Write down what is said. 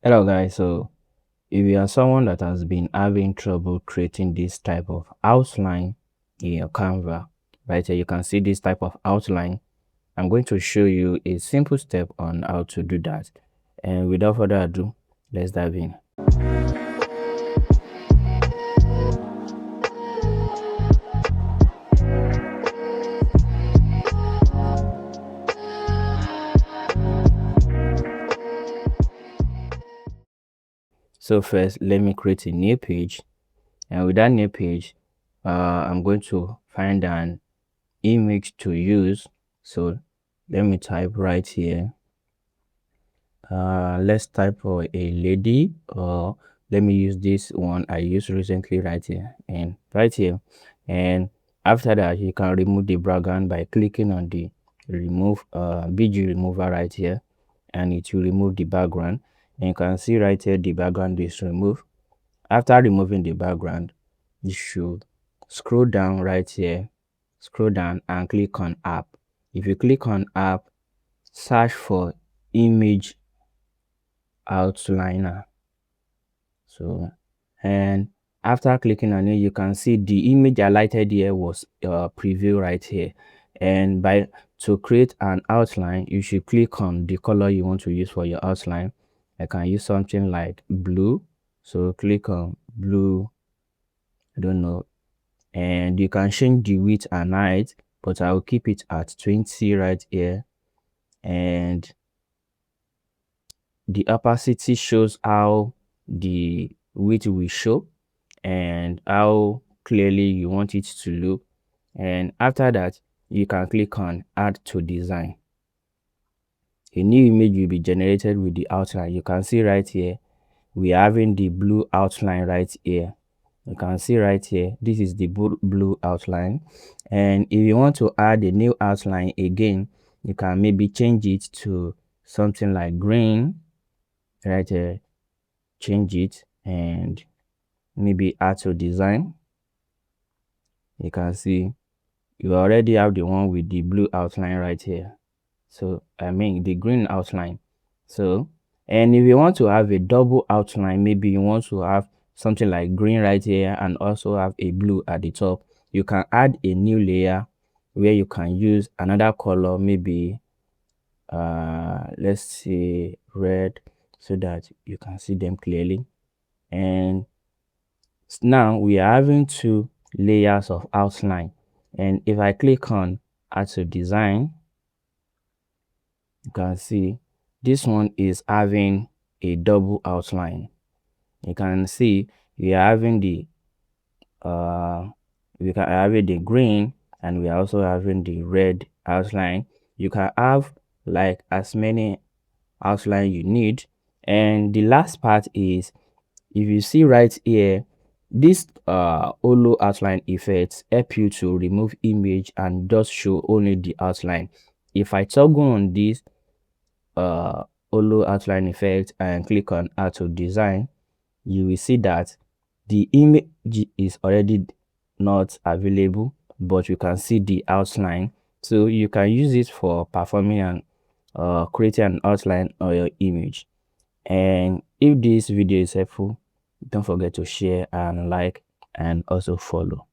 Hello guys, so if you are someone that has been having trouble creating this type of outline in your Canva, right here you can see this type of outline. I'm going to show you a simple step on how to do that. And without further ado, let's dive in. So first, let me create a new page. And with that new page, I'm going to find an image to use. So let me type right here. Let's type for a lady, or let me use this one I used recently right here. And after that, you can remove the background by clicking on the remove BG remover right here, and it will remove the background. And you can see right here the background is removed. After removing the background, you should scroll down right here, scroll down and click on app. If you click on app, search for image outliner. So, and after clicking on it, you can see the image highlighted here was preview right here. And to create an outline, you should click on the color you want to use for your outline. I can use something like blue, so click on blue, I don't know, and you can change the width and height, but I'll keep it at 20 right here. And the opacity shows how the width will show and how clearly you want it to look. And after that, you can click on add to design. A new image will be generated with the outline. You can see right here we are having the blue outline right here. You can see right here, this is the blue outline. And if you want to add a new outline again, you can maybe change it to something like green right here. Change it and maybe add to design. You can see you already have the one with the blue outline right here. So I mean the green outline. So, and if you want to have a double outline, maybe you want to have something like green right here and also have a blue at the top, you can add a new layer where you can use another color, maybe let's say red, so that you can see them clearly. And now we are having two layers of outline, and if I click on add to design, you can see this one is having a double outline. You can see we are having the green, and we are also having the red outline. You can have like as many outline you need. And the last part is, if you see right here, this holo outline effects help you to remove image and just show only the outline. If I toggle on this holo outline effect and click on add to design, you will see that the image is already not available, but you can see the outline. So you can use it for performing and creating an outline on your image. And if this video is helpful, don't forget to share and like and also follow.